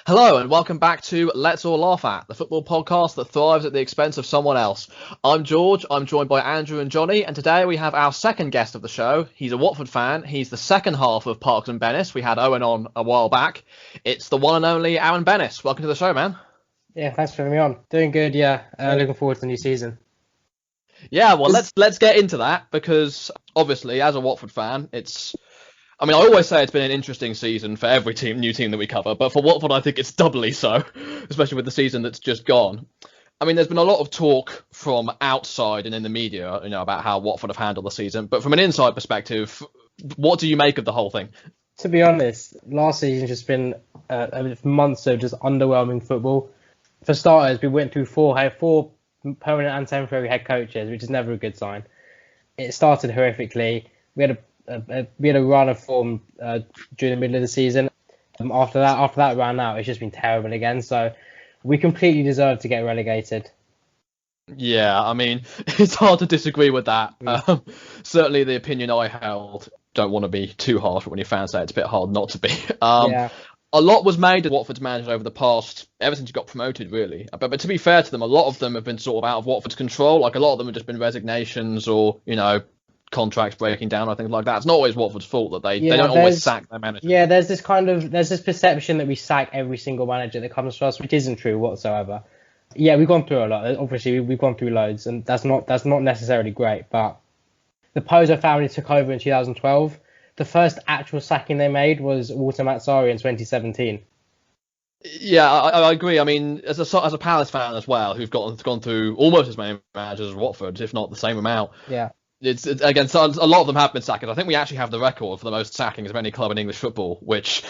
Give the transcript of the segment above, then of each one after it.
Hello and welcome back to Let's All Laugh At, the football podcast that thrives at the expense of someone else. I'm George, I'm joined by Andrew and Johnny, and today we have our second guest of the show. He's a Watford fan, he's the second half of Parkes Bennis. We had Owen on a while back. It's the one and only Aaron Bennis. Welcome to the show, man. Yeah, thanks for having me on. Doing good, yeah. Looking forward to the new season. Yeah, well, let's get into that, because obviously, as a Watford fan, I always say it's been an interesting season for every new team that we cover, but for Watford, I think it's doubly so, especially with the season that's just gone. There's been a lot of talk from outside and in the media, about how Watford have handled the season, but from an inside perspective, what do you make of the whole thing? To be honest, last season's just been months of just underwhelming football. For starters, we went through four permanent and temporary head coaches, which is never a good sign. It started horrifically. We had a run of form during the middle of the season. After that ran out, it's just been terrible again. So we completely deserve to get relegated. Yeah, it's hard to disagree with that. Certainly the opinion I held. Don't want to be too harsh, but when your fans say it's a bit hard not to be. Yeah. A lot was made of Watford's managers over the past, ever since he got promoted, really. But to be fair to them, a lot of them have been sort of out of Watford's control. Like, a lot of them have just been resignations or, contracts breaking down or things like that. It's not always Watford's fault that they don't always sack their manager. Yeah, there's this perception that we sack every single manager that comes to us, which isn't true whatsoever. Yeah, we've gone through a lot. Obviously, we've gone through loads, and that's not necessarily great. But the Pozo family took over in 2012. The first actual sacking they made was Walter Mazzari in 2017. Yeah, I agree. As a Palace fan as well, who've gone through almost as many managers as Watford, if not the same amount. Yeah. It's again, so a lot of them have been sacked. I think we actually have the record for the most sackings of any club in English football, which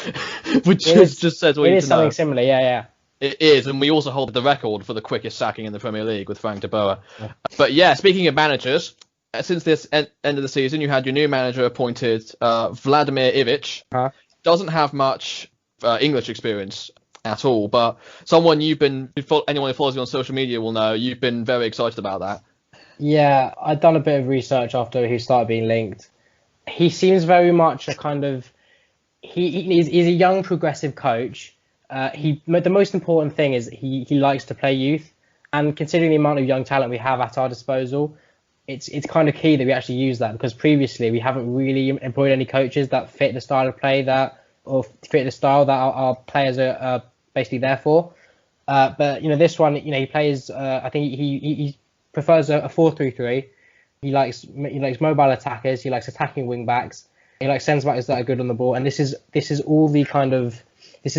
just says all you need to know. It is something similar, yeah. It is, and we also hold the record for the quickest sacking in the Premier League with Frank de Boer. Yeah. But yeah, speaking of managers, since this end of the season, you had your new manager appointed, Vladimir Ivic. Doesn't have much English experience at all, but anyone who follows you on social media will know you've been very excited about that. Yeah, I'd done a bit of research after he started being linked. He seems very much a kind of... He's a young, progressive coach. The most important thing is he likes to play youth. And considering the amount of young talent we have at our disposal, it's kind of key that we actually use that, because previously we haven't really employed any coaches that fit the style of play or fit the style that our players are basically there for. But this one, he plays. I think he prefers a 4-3-3. He likes mobile attackers. He likes attacking wing backs. He likes centre backs that are good on the ball. And this is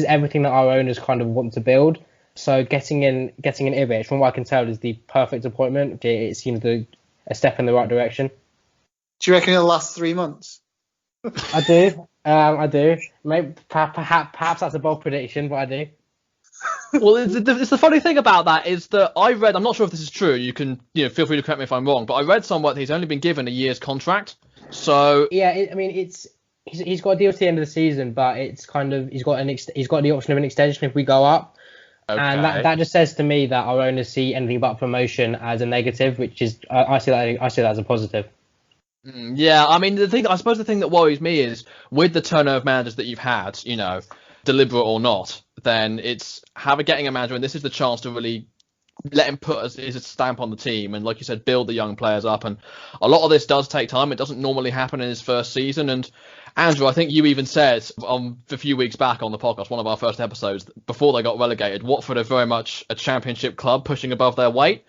everything that our owners kind of want to build. So getting in Ivic, from what I can tell, is the perfect appointment. It seems a step in the right direction. Do you reckon it'll last 3 months? I do. I do. Maybe perhaps that's a bold prediction, but I do. Well, it's the funny thing about that is that I'm not sure if this is true. You can feel free to correct me if I'm wrong, but I read somewhere that he's only been given a year's contract. So yeah, he's got a deal to the end of the season, but it's kind of he's got the option of an extension if we go up. Okay. And that just says to me that our owners see anything but promotion as a negative, which is I see that as a positive. Yeah, I suppose the thing that worries me is with the turnover of managers that you've had, deliberate or not, then it's getting a manager, and this is the chance to really let him put his stamp on the team and, like you said, build the young players up. And a lot of this does take time. It doesn't normally happen in his first season. And Andrew, I think you even said a few weeks back on the podcast, one of our first episodes, before they got relegated, Watford are very much a championship club pushing above their weight.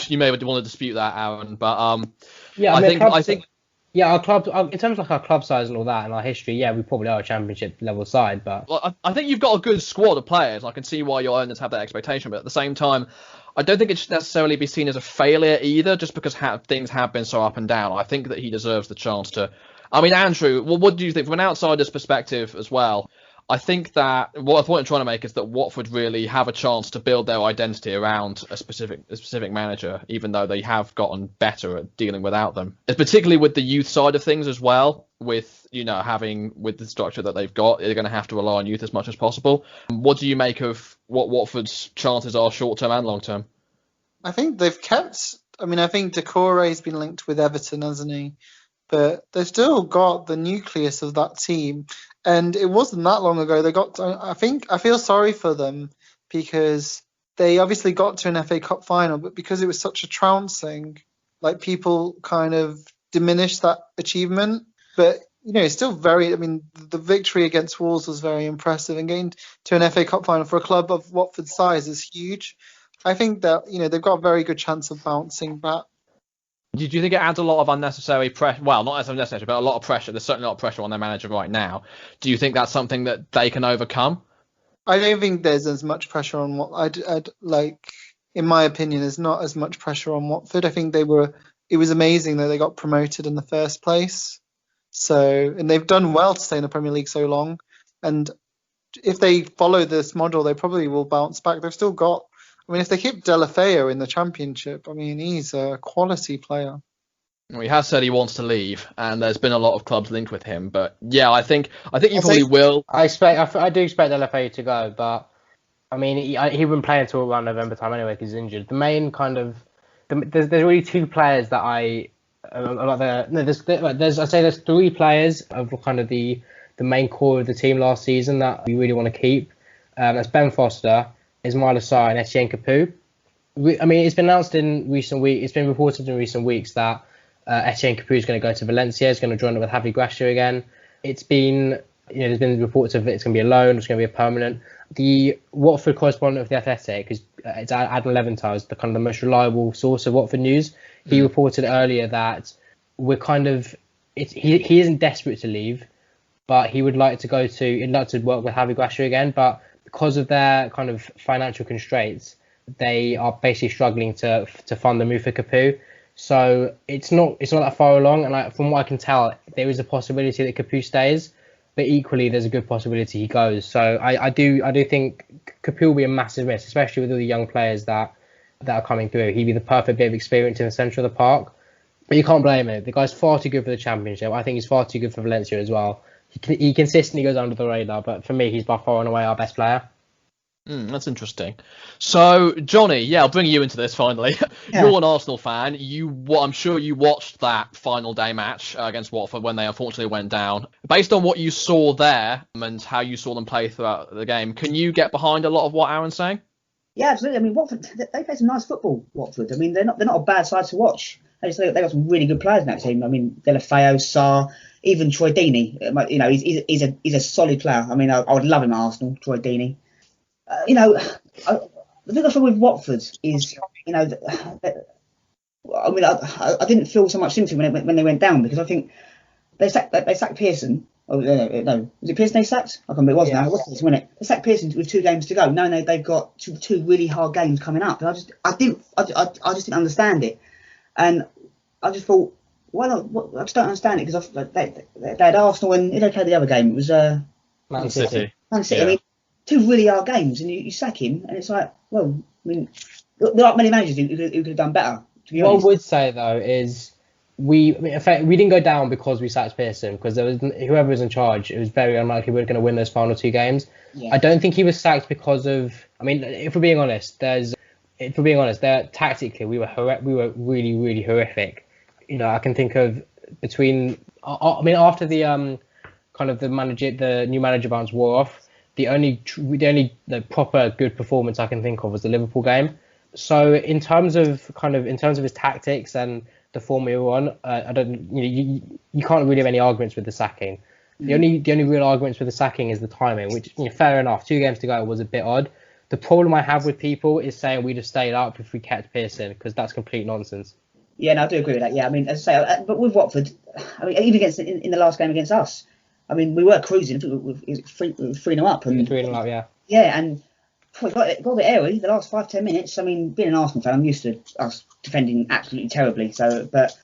You may want to dispute that, Aaron, but yeah, I think. Yeah, our club, in terms of our club size and all that and our history, yeah, we probably are a championship level side. But I think you've got a good squad of players. I can see why your owners have that expectation, but at the same time, I don't think it should necessarily be seen as a failure either, just because things have been so up and down. I think that he deserves the chance to. Andrew, what do you think from an outsider's perspective as well? I think that what I'm trying to make is that Watford really have a chance to build their identity around a specific manager, even though they have gotten better at dealing without them. It's particularly with the youth side of things as well, with with the structure that they've got, they're going to have to rely on youth as much as possible. What do you make of what Watford's chances are short term and long term? I think they've kept. I think Decore's been linked with Everton, hasn't he? But they've still got the nucleus of that team. And it wasn't that long ago. I feel sorry for them because they obviously got to an FA Cup final, but because it was such a trouncing, like people kind of diminished that achievement. But it's still the victory against Wolves was very impressive, and getting to an FA Cup final for a club of Watford's size is huge. I think that they've got a very good chance of bouncing back. Do you think it adds a lot of unnecessary pressure? Well, not as unnecessary, but a lot of pressure. There's certainly a lot of pressure on their manager right now. Do you think that's something that they can overcome? I don't think there's as much pressure on what I'd like. In my opinion, there's not as much pressure on Watford. I think it was amazing that they got promoted in the first place. And they've done well to stay in the Premier League so long. And if they follow this model, they probably will bounce back. They've still got. If they keep Deulofeu in the Championship, he's a quality player. Well, he has said he wants to leave, and there's been a lot of clubs linked with him. But yeah, I think you probably will. I do expect Deulofeu to go, but he wouldn't play until around November time anyway because he's injured. The main there's really two players that there's three players of kind of the main core of the team last season that we really want to keep. That's Ben Foster, Ismail Assar, and Etienne Capoue. It's been announced in recent weeks. It's been reported in recent weeks that Etienne Capoue is going to go to Valencia. He's going to join up with Javi Gracia again. It's been, there's been reports of it's going to be a loan. It's going to be a permanent. The Watford correspondent of the Athletic, it's Adam Leventhal, is the kind of the most reliable source of Watford news. He reported earlier that he isn't desperate to leave, but he'd like to work with Javi Gracia again. But because of their kind of financial constraints, they are basically struggling to fund the move for Capoue. So it's not that far along, and from what I can tell, there is a possibility that Capoue stays, but equally there's a good possibility he goes. So I do think Capoue will be a massive miss, especially with all the young players that are coming through. He'd be the perfect bit of experience in the centre of the park, but you can't blame him. The guy's far too good for the Championship. I think he's far too good for Valencia as well. He consistently goes under the radar, but for me, he's by far and away our best player. That's interesting. So, Johnny, I'll bring you into this finally. Yeah. You're an Arsenal fan. I'm sure you watched that final day match against Watford when they unfortunately went down. Based on what you saw there and how you saw them play throughout the game, can you get behind a lot of what Aaron's saying? Yeah, absolutely. Watford, they play some nice football, Watford. They're not a bad side to watch. They got some really good players in that team. Deulofeu, Sarr, even Troy Deeney. He's a solid player. I would love him at Arsenal, Troy Deeney. The thing I feel with Watford is, I didn't feel so much sympathy when they went down, because I think they sacked Pearson. Oh no, was it Pearson they sacked? I can't remember. It was now. It was Pearson, wasn't it? They sacked Pearson with 2 games to go, knowing they've got two really hard games coming up. And I just didn't understand it, and I just thought, why not? I just don't understand it, because they had Arsenal and they played the other game. It was Man City. Man City. Yeah. 2 really hard games, and you sack him, and it's like, well, there aren't many managers who could have done better, to be honest. What I would say though is in fact, we didn't go down because we sacked Pearson, because there was whoever was in charge. It was very unlikely we were going to win those final 2 games. Yeah. I don't think he was sacked because of. If we're being honest, tactically we were really, really horrific. I can think of after the the new manager bounce wore off. The only proper good performance I can think of was the Liverpool game. So in terms of his tactics and the form we were on, you can't really have any arguments with the sacking. The only real arguments with the sacking is the timing, which fair enough. 2 games to go was a bit odd. The problem I have with people is saying we'd have stayed up if we kept Pearson, because that's complete nonsense. Yeah, no, I do agree with that. Yeah, as I say, but with Watford, even against in the last game against us. We were cruising. I think it was 3-0 up. 3-0 up, yeah. Yeah, and we got a bit airy the last 5-10 minutes. Being an Arsenal fan, I'm used to us defending absolutely terribly. So, but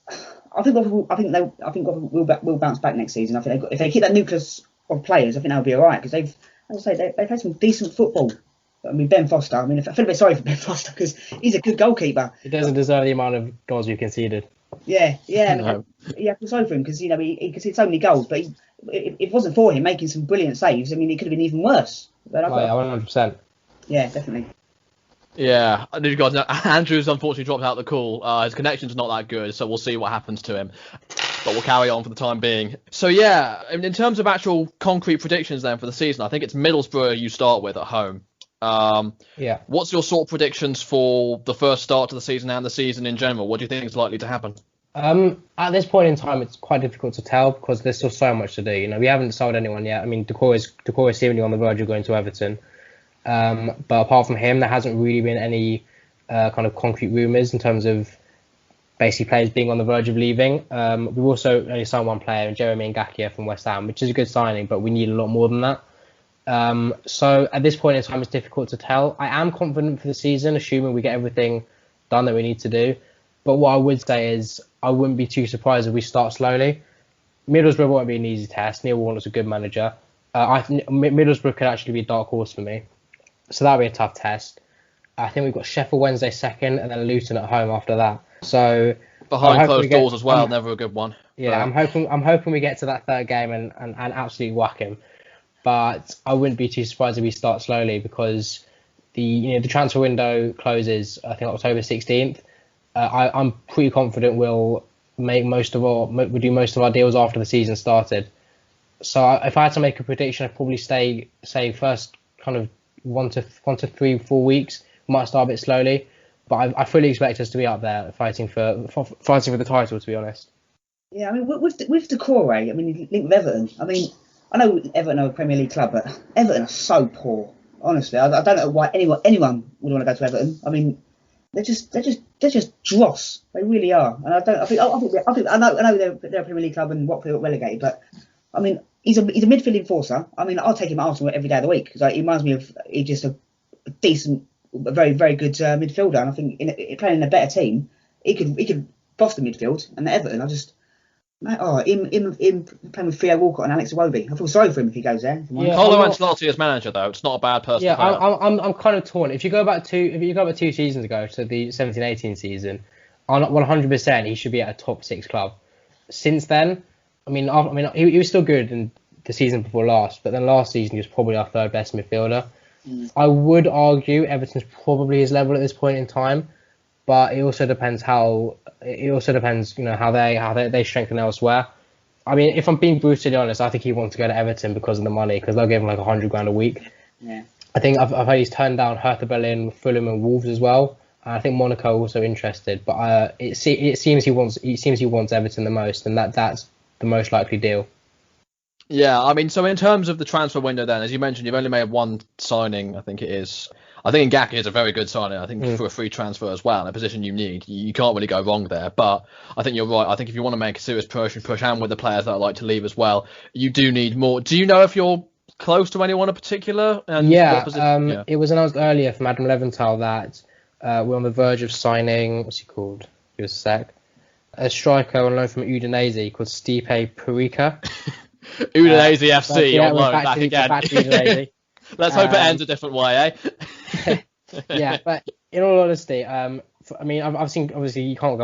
I think Watford will bounce back next season. I think if they keep that nucleus of players, I think they'll be all right, because they've played some decent football. Ben Foster. I feel a bit sorry for Ben Foster, because he's a good goalkeeper. He doesn't deserve the amount of goals we conceded. Yeah. No. I feel sorry for him, because he conceded so many goals, but if it wasn't for him making some brilliant saves, it could have been even worse. But 100%. Yeah, definitely. Yeah, did you guys know Andrew's unfortunately dropped out of the call. His connection's not that good, so we'll see what happens to him. but we'll carry on for the time being. So yeah, in terms of actual concrete predictions then for the season, I think it's Middlesbrough you start with at home. Yeah. What's your sort of predictions for the first start to the season and the season in general? What do you think is likely to happen? At this point in time, it's quite difficult to tell because there's still so much to do. We haven't sold anyone yet. I mean, Decore is seemingly on the verge of going to Everton. But apart from him, there hasn't really been any kind of concrete rumours in terms of basically players being on the verge of leaving. We've also only signed one player, Jeremy Ngakia from West Ham, which is a good signing, but we need a lot more than that. So at this point in time, it's difficult to tell. I am confident for the season, assuming we get everything done that we need to do. But what I would say is I wouldn't be too surprised if we start slowly. Middlesbrough won't be an easy test. Neil Warnock's a good manager. I think Middlesbrough could actually be a dark horse for me. So that'll be a tough test. I think we've got Sheffield Wednesday second and then Luton at home after that. So behind closed doors as well, never a good one. Yeah, but I'm hoping we get to that third game and absolutely whack him. But I wouldn't be too surprised if we start slowly because the transfer window closes I think October 16th. I'm pretty confident we'll do most of our deals after the season started. So if I had to make a prediction, I'd probably say first kind of 1 to 3, 4 weeks. We might start a bit slowly, but I fully expect us to be up there fighting for the title. To be honest. Yeah, I mean with Decore, I mean linked with Everton. I mean I know Everton are a Premier League club, but Everton are so poor. Honestly, I don't know why anyone would want to go to Everton. I mean. They're just dross. They really are. And I know they're a Premier League club and Watford got relegated, but I mean he's a midfield enforcer. I mean I'll take him at Arsenal every day of the week because he reminds me of he's just a decent, a very very good midfielder. And I think playing in a better team, he could boss the midfield. And Everton, him playing with Theo Walcott and Alex Iwobi. I feel sorry for him if he goes there. Yeah, Carlo Ancelotti as manager though, it's not a bad person. Yeah, I'm kind of torn. If you go back 2 seasons ago to the 17-18 season, on 100% he should be at a top 6 club. Since then, I mean he was still good in the season before last, but then last season he was probably our third best midfielder. I would argue Everton's probably his level at this point in time, but it also depends how they strengthen elsewhere. I mean, if I'm being brutally honest, I think he wants to go to Everton because of the money, because they'll give him like $100,000 a week. Yeah. I think I've heard he's turned down Hertha Berlin, Fulham, and Wolves as well. I think Monaco are also interested, but it seems he wants Everton the most, and that's the most likely deal. Yeah, I mean, so in terms of the transfer window, then, as you mentioned, you've only made one signing. I think it is. I think Ngakia is a very good signing. I think for a free transfer as well, in a position you need, you can't really go wrong there. But I think you're right. I think if you want to make a serious push and with the players that are like to leave as well, you do need more. Do you know if you're close to anyone in particular? And it was announced earlier from Adam Leventhal that we're on the verge of signing. What's he called? Give us a sec. A striker on loan from Udinese called Stipe Perica. Udinese FC on loan back again. Let's hope it ends a different way, eh? Yeah, but in all honesty, I mean, I've seen, obviously you can't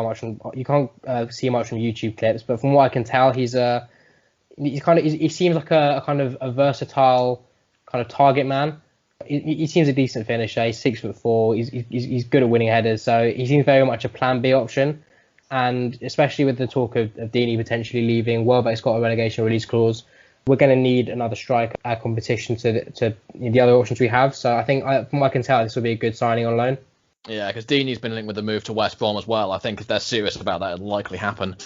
see much from YouTube clips, but from what I can tell, he seems like a kind of a versatile kind of target man. He seems a decent finisher. He's 6'4". He's good at winning headers, so he seems very much a plan B option. And especially with the talk of Deeney potentially leaving, Welbeck's got a relegation release clause. We're going to need another striker at competition to the other options we have. So I think, from what I can tell, this will be a good signing on loan. Yeah, because Deeney's been linked with the move to West Brom as well. I think if they're serious about that, it'll likely happen.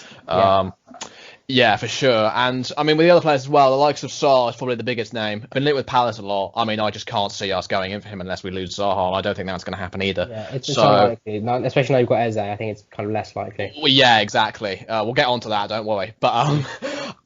Yeah, for sure. And I mean, with the other players as well, the likes of Sarr is probably the biggest name. Been linked with Palace a lot. I mean, I just can't see us going in for him unless we lose Zaha. I don't think that's going to happen either. Yeah, it's unlikely. No, especially now you've got Eze. I think it's kind of less likely. Well, yeah, exactly. We'll get onto that. Don't worry. But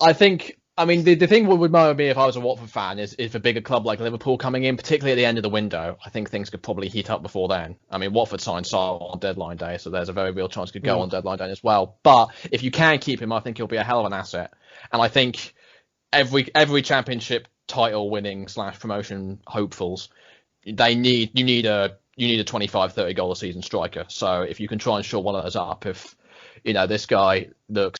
I think. I mean, the thing that would worry me if I was a Watford fan is if a bigger club like Liverpool coming in, particularly at the end of the window, I think things could probably heat up before then. I mean, Watford signed Sarr on deadline day, so there's a very real chance he could go on deadline day as well. But if you can keep him, I think he'll be a hell of an asset. And I think every championship title winning / promotion hopefuls, you need a 25-30 goal a season striker. So if you can try and shore one of those up, if this guy looks,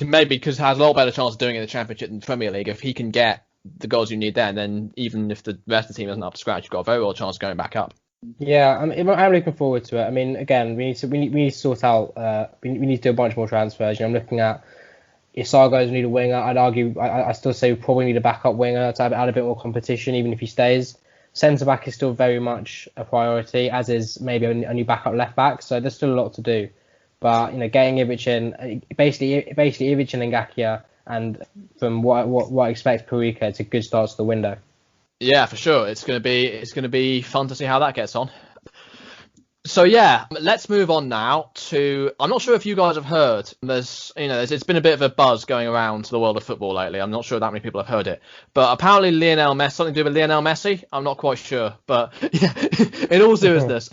maybe because has a lot better chance of doing it in the Championship than the Premier League. If he can get the goals you need there, then even if the rest of the team isn't up to scratch, you've got a very real chance of going back up. Yeah, I'm looking forward to it. I mean, again, we need to sort out. We need to do a bunch more transfers. I'm looking at. If Sargo's need a winger, I'd argue, I still say we probably need a backup winger to add a bit more competition, even if he stays. Centre back is still very much a priority, as is maybe a new backup left back. So there's still a lot to do. But getting Ivic in, basically Ivic and Ngakia, and from what I expect Parika, it's a good start to the window. Yeah, for sure. It's gonna be fun to see how that gets on. So yeah, let's move on now to. I'm not sure if you guys have heard. It's been a bit of a buzz going around the world of football lately. I'm not sure that many people have heard it, but apparently Lionel Messi, something to do with Lionel Messi. I'm not quite sure, but yeah, in all seriousness,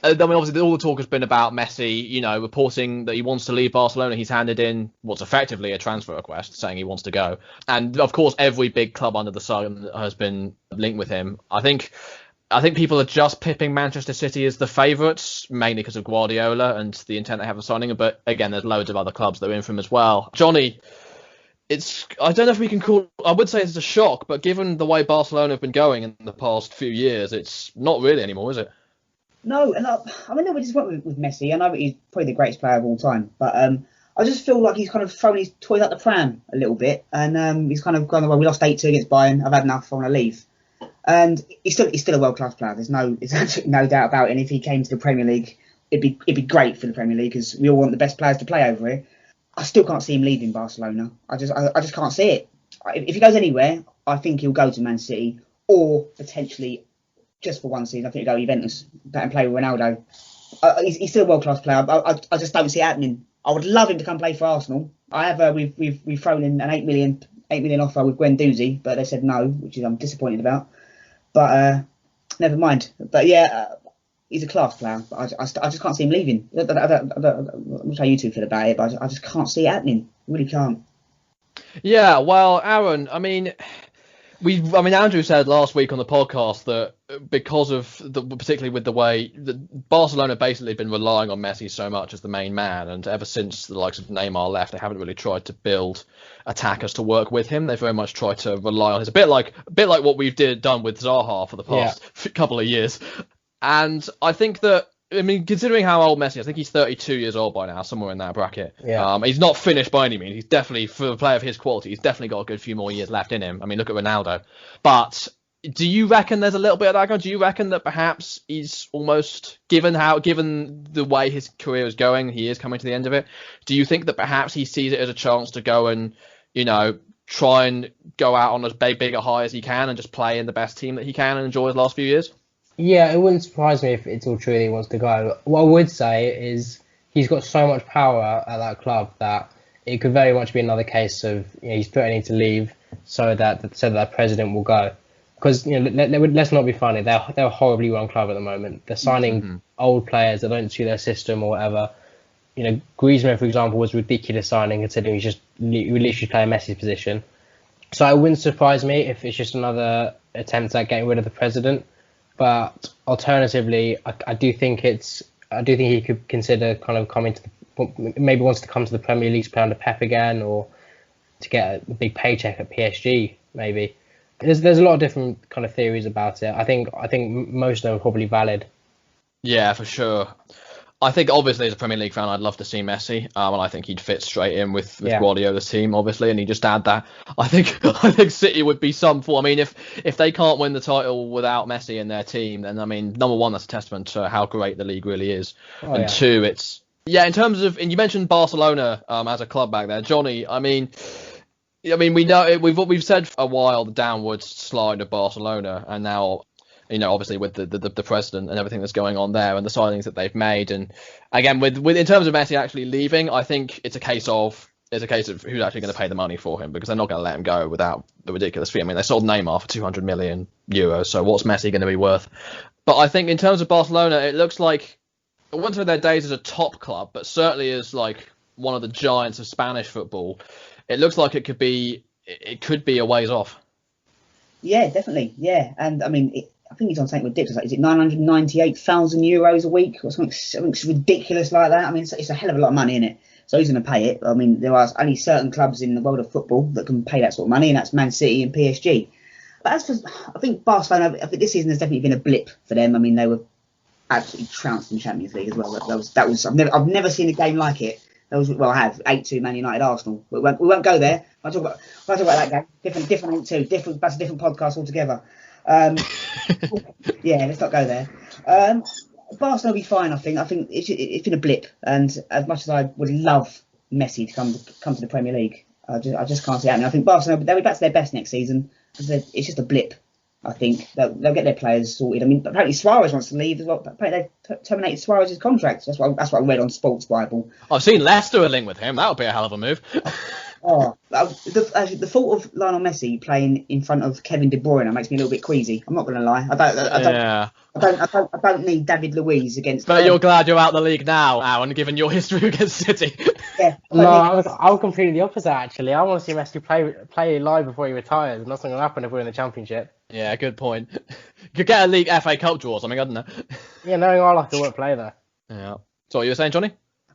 obviously all the talk has been about Messi. Reporting that he wants to leave Barcelona. He's handed in what's effectively a transfer request, saying he wants to go, and of course every big club under the sun has been linked with him. I think people are just pipping Manchester City as the favourites, mainly because of Guardiola and the intent they have of signing him. But again, there's loads of other clubs that are in for him as well. Johnny, I don't know if we can call. I would say it's a shock, but given the way Barcelona have been going in the past few years, it's not really anymore, is it? No, and we just went with Messi. I know he's probably the greatest player of all time, but I just feel like he's kind of thrown his toys out the pram a little bit, and he's kind of gone, well, we lost 8-2 against Bayern. I've had enough. I want to leave. And he's still a world-class player. There's absolutely no doubt about it. And if he came to the Premier League, it'd be great for the Premier League, because we all want the best players to play over here. I still can't see him leaving Barcelona. I just can't see it. If he goes anywhere, I think he'll go to Man City, or potentially just for one season, I think he'll go to Juventus and play with Ronaldo. He's still a world-class player. I just don't see it happening. I would love him to come play for Arsenal. I have we've thrown in an 8 million offer with Guendouzi, but they said no, which I'm disappointed about. But never mind. But yeah, he's a class player. But I just can't see him leaving. I'm not sure how you two feel about it, but I just can't see it happening. I really can't. Yeah, well, Aaron, Andrew said last week on the podcast that because of particularly with the way that Barcelona basically been relying on Messi so much as the main man, and ever since the likes of Neymar left, they haven't really tried to build attackers to work with him. They've very much tried to rely on his a bit like what we've done with Zaha for the past couple of years. And I think that, considering how old Messi is, I think he's 32 years old by now, somewhere in that bracket. Yeah. He's not finished by any means. He's definitely, for a player of his quality, he's definitely got a good few more years left in him. Look at Ronaldo. But do you reckon there's a little bit of that going? Do you reckon that perhaps he's almost, given the way his career is going, he is coming to the end of it, do you think that perhaps he sees it as a chance to go and, try and go out on as big a high as he can and just play in the best team that he can and enjoy his last few years? Yeah, it wouldn't surprise me if it's all true that he wants to go. What I would say is he's got so much power at that club that it could very much be another case of he's threatening to leave so that the president will go. Because let's not be funny, they're a horribly run club at the moment. They're signing old players that don't suit their system or whatever. Griezmann, for example, was a ridiculous signing considering he's just literally playing Messi's position. So it wouldn't surprise me if it's just another attempt at getting rid of the president. But alternatively, I do think he could consider kind of coming maybe wants to come to the Premier League to play under Pep again, or to get a big paycheck at PSG. Maybe there's a lot of different kind of theories about it. I think most of them are probably valid. Yeah, for sure. I think obviously as a Premier League fan, I'd love to see Messi, and I think he'd fit straight in with Guardiola's team, obviously, and you just add that. I think City would be some form. If they can't win the title without Messi in their team, then number one, that's a testament to how great the league really is, and two, it's in terms of, and you mentioned Barcelona as a club back there, Johnny. We know we've said for a while the downward slide of Barcelona, and now, obviously with the president and everything that's going on there and the signings that they've made, and again with in terms of Messi actually leaving, I think it's a case of who's actually going to pay the money for him, because they're not going to let him go without the ridiculous fee. They sold Neymar for 200 million euros, so what's Messi going to be worth? But I think in terms of Barcelona, it looks like, I wouldn't say their days as a top club, but certainly as like one of the giants of Spanish football, it looks like it could be a ways off. Yeah, definitely. Yeah, and I think he's on something ridiculous. Is it 998,000 euros a week or something ridiculous like that? It's a hell of a lot of money, isn't it? So he's going to pay it. There are only certain clubs in the world of football that can pay that sort of money, and that's Man City and PSG. But as for, I think Barcelona, I think this season has definitely been a blip for them. They were absolutely trounced in the Champions League as well. That was. I've never seen a game like it. I have 8-2 Man United Arsenal. We won't go there. I'll talk about that game. Different 8-2. That's a different podcast altogether. Yeah, let's not go there. Barcelona will be fine. I think it's been a blip, and as much as I would love Messi to come to the Premier League, I just can't see it happening. I think Barcelona, they'll be back to their best next season. It's just a blip. I think they'll get their players sorted. I mean, apparently Suarez wants to leave as well. Apparently they've terminated Suarez's contract. That's what I read on Sports Bible. I've seen Leicester are linked with him. That would be a hell of a move. The thought of Lionel Messi playing in front of Kevin De Bruyne makes me a little bit queasy. I'm not going to lie. I don't need David Luiz against. But you're glad you're out of the league now, Aaron, given your history against City. Yeah. No, I was completely the opposite actually. I want to see Messi play live before he retires. Nothing's going to happen if we're in the Championship. Yeah, good point. Could get a league FA Cup draw or something, couldn't it? Yeah, knowing I like to work play there. Yeah. So what you were saying, Johnny?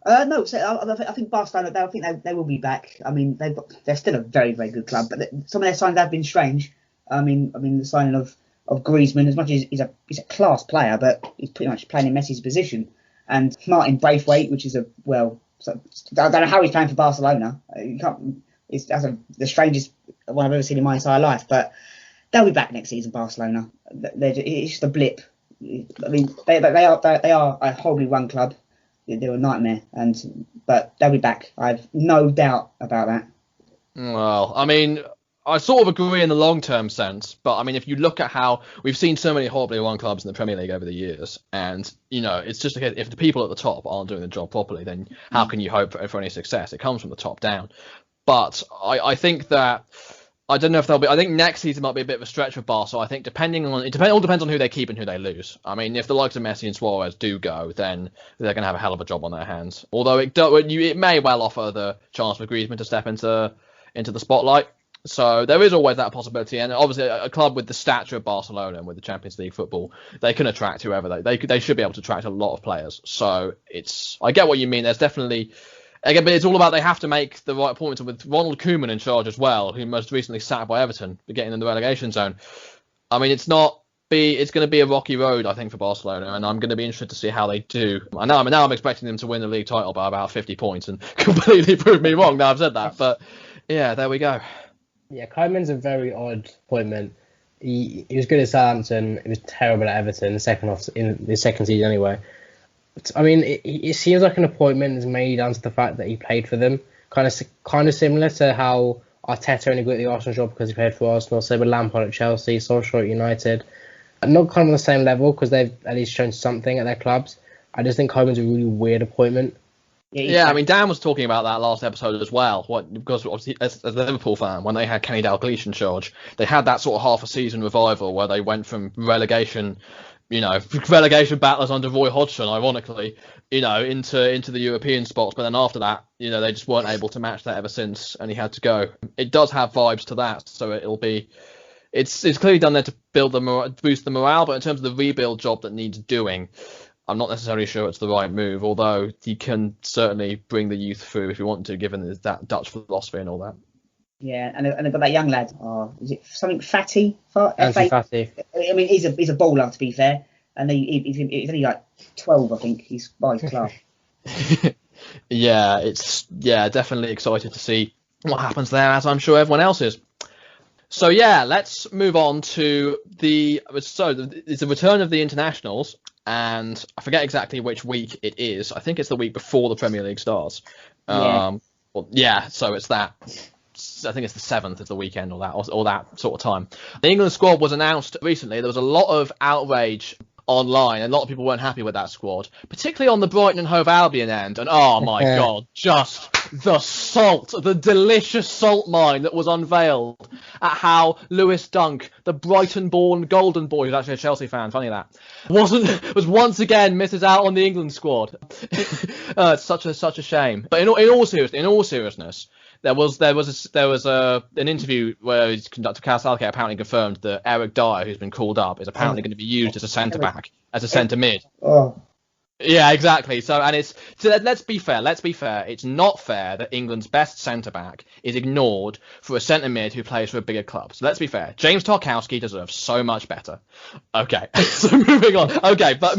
No, so I think Barcelona. I think they will be back. I mean, they're still a very, very good club, but some of their signings have been strange. I mean, the signing of Griezmann, as much as he's a class player, but he's pretty much playing in Messi's position. And Martin Braithwaite, which is I don't know how he's playing for Barcelona. That's the strangest one I've ever seen in my entire life. But they'll be back next season, Barcelona. It's just a blip. I mean, they are a horribly run club. They're a nightmare, but they'll be back. I have no doubt about that. Well, I mean, I sort of agree in the long-term sense, but I mean, if you look at how we've seen so many horribly run clubs in the Premier League over the years, and it's just like if the people at the top aren't doing the job properly, then how can you hope for any success? It comes from the top down. But I think that. I don't know if they'll be. I think next season might be a bit of a stretch for Barca. I think it all depends on who they keep and who they lose. I mean, if the likes of Messi and Suarez do go, then they're going to have a hell of a job on their hands. Although it may well offer the chance for Griezmann to step into the spotlight. So there is always that possibility. And obviously, a club with the stature of Barcelona and with the Champions League football, they can attract whoever they should be able to attract a lot of players. So I get what you mean. There's definitely. Again, but it's all about they have to make the right appointments with Ronald Koeman in charge as well, who most recently sacked by Everton for getting in the relegation zone. I mean, it's going to be a rocky road, I think, for Barcelona, and I'm going to be interested to see how they do. I know I'm expecting them to win the league title by about 50 points and completely prove me wrong now I've said that. But yeah, there we go. Yeah, Koeman's a very odd appointment. He was good at Southampton. He was terrible at Everton in the second season anyway. I mean, it seems like an appointment is made down to the fact that he played for them. Kind of similar to how Arteta only got the Arsenal job because he played for Arsenal. So with Lampard at Chelsea, Solskjaer at United. Not kind of on the same level because they've at least shown something at their clubs. I just think Koeman's a really weird appointment. Yeah, I mean, Dan was talking about that last episode as well. Because obviously, as a Liverpool fan, when they had Kenny Dalglish in charge, they had that sort of half a season revival where they went from relegation battlers under Roy Hodgson, ironically, into the European spots. But then after that, they just weren't able to match that ever since, and he had to go. It does have vibes to that, so it's clearly done there to boost the morale. But in terms of the rebuild job that needs doing, I'm not necessarily sure it's the right move. Although he can certainly bring the youth through if you want to, given that Dutch philosophy and all that. Yeah, and they've got that young lad. Oh, is it something Fatty? Fatty. I mean, he's a baller, to be fair. And he's only like 12, I think. He's by his class. Yeah, definitely excited to see what happens there, as I'm sure everyone else is. So yeah, let's move on to it's the return of the internationals, and I forget exactly which week it is. I think it's the week before the Premier League starts. So it's that. I think it's the 7th of the weekend or that sort of time. The England squad was announced recently. There was a lot of outrage online, and a lot of people weren't happy with that squad, particularly on the Brighton and Hove Albion end. And oh my God, just the delicious salt mine that was unveiled at how Lewis Dunk, the Brighton-born golden boy, who's actually a Chelsea fan, funny that, was once again misses out on the England squad. It's such a shame. But in all seriousness. There was an interview where his conductor Cal Southgate apparently confirmed that Eric Dyer, who's been called up, is apparently going to be used as a centre back, as a centre mid. Oh, Yeah, exactly. Let's be fair. Let's be fair. It's not fair that England's best centre back is ignored for a centre mid who plays for a bigger club. So let's be fair. James Tarkowski deserves so much better. Okay, so moving on. Okay, but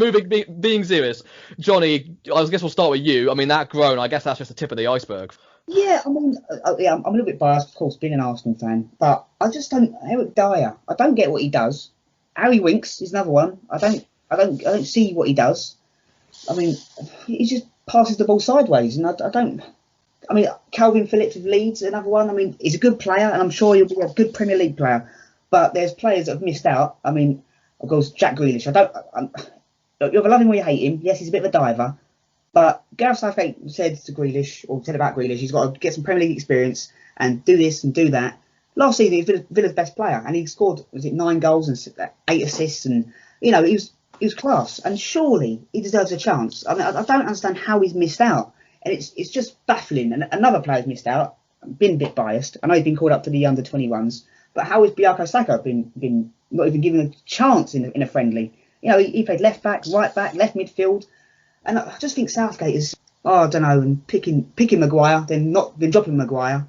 being serious, Johnny. I guess we'll start with you. I mean, that groan. I guess that's just the tip of the iceberg. Yeah, I mean, I'm a little bit biased, of course, being an Arsenal fan, but I just don't. Eric Dyer, I don't get what he does. Harry Winks is another one. I don't see what he does. I mean, he just passes the ball sideways, and I don't. I mean, Calvin Phillips of Leeds, another one. I mean, he's a good player, and I'm sure he'll be a good Premier League player. But there's players that have missed out. I mean, of course, Jack Grealish. You either love him or you hate him. Yes, he's a bit of a diver. But Gareth Southgate said to Grealish, or said about Grealish, he's got to get some Premier League experience and do this and do that. Last season, he was Villa's best player, and he scored 9 goals and 8 assists, and he was class. And surely he deserves a chance. I mean, I don't understand how he's missed out, and it's just baffling. And another player's missed out. Been a bit biased. I know he's been called up to the under-21s, but how has Bukayo Saka been not even given a chance in a friendly? He played left back, right back, left midfield. And I just think Southgate is, I don't know, and picking Maguire, then dropping Maguire.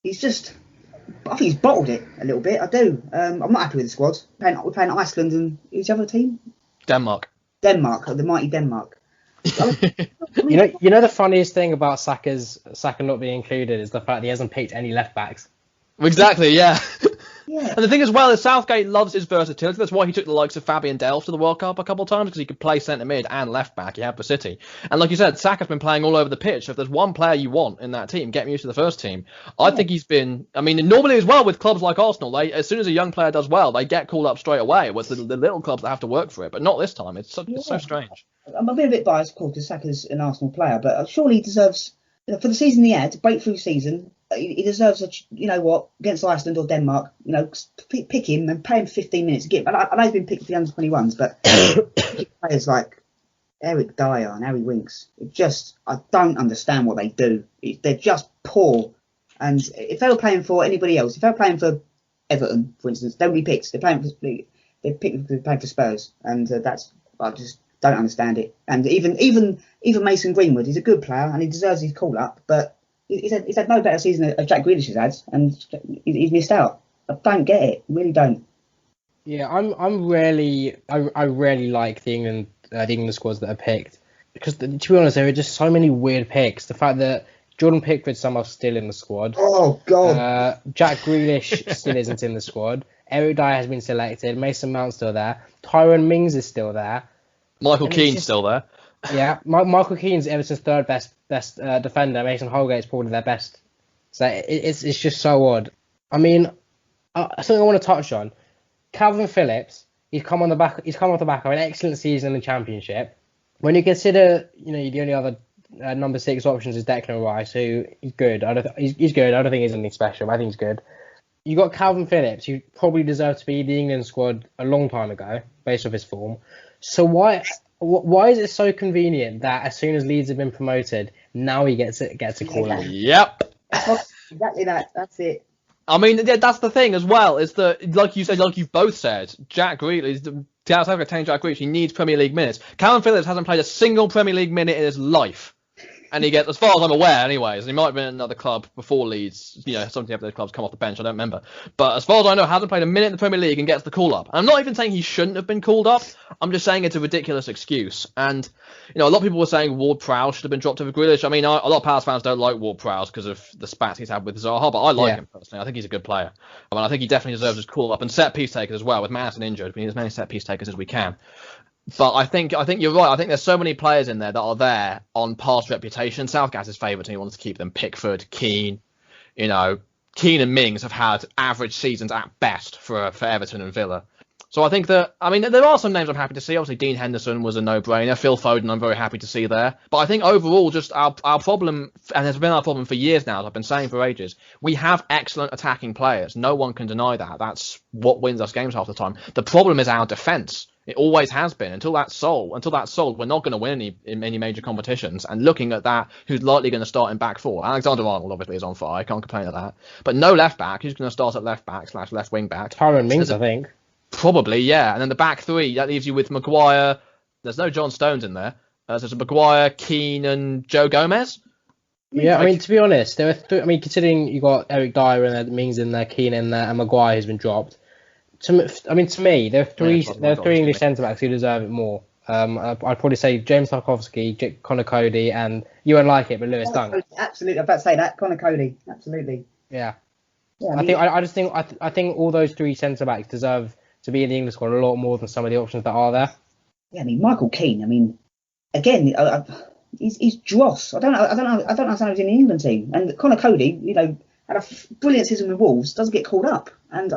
I think he's bottled it a little bit. I do. I'm not happy with the squad. We're playing Iceland and who's the other team? Denmark, the mighty Denmark. You know the funniest thing about Saka not being included is the fact that he hasn't picked any left backs. Exactly, yeah. Yeah. And the thing as well is Southgate loves his versatility. That's why he took the likes of Fabian Delph to the World Cup a couple of times, because he could play centre mid and left back. He had for City. And like you said, Saka's been playing all over the pitch. If there's one player you want in that team, get him used to the first team. I think he's been, I mean, normally as well with clubs like Arsenal, as soon as a young player does well, they get called up straight away. With the little clubs that have to work for it, but not this time. It's so strange. I'm being a bit biased, of course, because Saka's an Arsenal player, but surely he deserves, for the season he had, breakthrough season, he deserves against Iceland or Denmark, pick him and play him 15 minutes. I know he's been picked for the under-21s, but players like Eric Dyer and Harry Winks, I don't understand what they do. They're just poor. And if they were playing for anybody else, if they were playing for Everton, for instance, they would be picked. They're playing for Spurs, and I just don't understand it. And even Mason Greenwood, he's a good player and he deserves his call up, but he's had no better season than Jack Grealish has had, and he's missed out. I don't get it, really don't. Yeah, I really like the England squads that are picked, because to be honest, there are just so many weird picks. The fact that Jordan Pickford's somehow still in the squad. Oh God. Jack Grealish still isn't in the squad. Eric Dyer has been selected. Mason Mount's still there. Tyrone Mings is still there. Michael Keane's still there. Yeah, Michael Keane's Everton's third best defender. Mason Holgate's probably their best. So it's just so odd. I mean, something I want to touch on. Calvin Phillips, he's come off the back of an excellent season in the Championship. When you consider, the only other number 6 options is Declan Rice, who is good. He's good. I don't think he's anything special, but I think he's good. You got Calvin Phillips, who probably deserved to be in the England squad a long time ago, based off his form. So why is it so convenient that as soon as Leeds have been promoted, now he gets a call out? Yep. Exactly that. That's it. I mean, that's the thing as well, is that, like you've both said, Jack Grealish, Jack Grealish, he needs Premier League minutes. Calvin Phillips hasn't played a single Premier League minute in his life. And he gets, as far as I'm aware anyways, he might have been in another club before Leeds, something after those clubs come off the bench, I don't remember. But as far as I know, hasn't played a minute in the Premier League and gets the call up. And I'm not even saying he shouldn't have been called up, I'm just saying it's a ridiculous excuse. And, a lot of people were saying Ward-Prowse should have been dropped over Grealish. I mean, a lot of Palace fans don't like Ward-Prowse because of the spats he's had with Zaha, but I like him personally. I think he's a good player. I mean, I think he definitely deserves his call up. And set-piece takers as well, with Madison injured, we need as many set-piece takers as we can. But I think you're right. I think there's so many players in there that are there on past reputation. Southgate's favourite and he wants to keep them. Pickford, Keane, Keane and Mings have had average seasons at best for Everton and Villa. So I think that, there are some names I'm happy to see. Obviously, Dean Henderson was a no-brainer. Phil Foden, I'm very happy to see there. But I think overall, just our problem, and it's been our problem for years now, as I've been saying for ages, we have excellent attacking players. No one can deny that. That's what wins us games half the time. The problem is our defence. It always has been. Until that's sold, we're not going to win any major competitions. And looking at that, who's likely going to start in back 4? Alexander-Arnold obviously is on fire. I can't complain at that. But no left back. Who's going to start at left back / left wing back? Tyrone Mings, I think. Probably, yeah. And then the back 3, that leaves you with Maguire. There's no John Stones in there. So it's Maguire, Keane, and Joe Gomez. Yeah, I mean, to be honest, there are considering you got Eric Dyer in there, Mings in there, Keane in there, and Maguire who's been dropped. To me, there are three English centre backs who deserve it more. I'd probably say James Tarkowski, Connor Cody, and you won't like it, but Lewis Dunk. Absolutely, I'm about to say that Connor Cody. Absolutely. Yeah. Yeah, I think all those three centre backs deserve to be in the English squad a lot more than some of the options that are there. Yeah, I mean Michael Keane. I mean, again, he's dross. I don't know how he's in the England team. And Connor Cody, had a brilliant season with Wolves. Doesn't get called up, and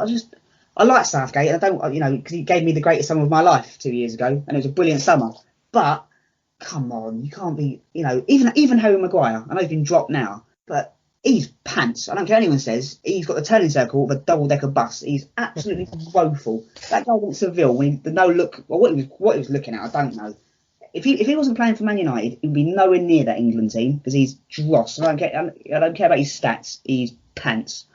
I like Southgate. I don't, because he gave me the greatest summer of my life 2 years ago, and it was a brilliant summer. But come on, you can't be, even Harry Maguire. I know he's been dropped now, but he's pants. I don't care what anyone says. He's got the turning circle of a double-decker bus. He's absolutely woeful. That goal against Seville, when the no look, or what he was looking at, I don't know. If he wasn't playing for Man United, he'd be nowhere near that England team because he's dross. I don't care about his stats. He's pants.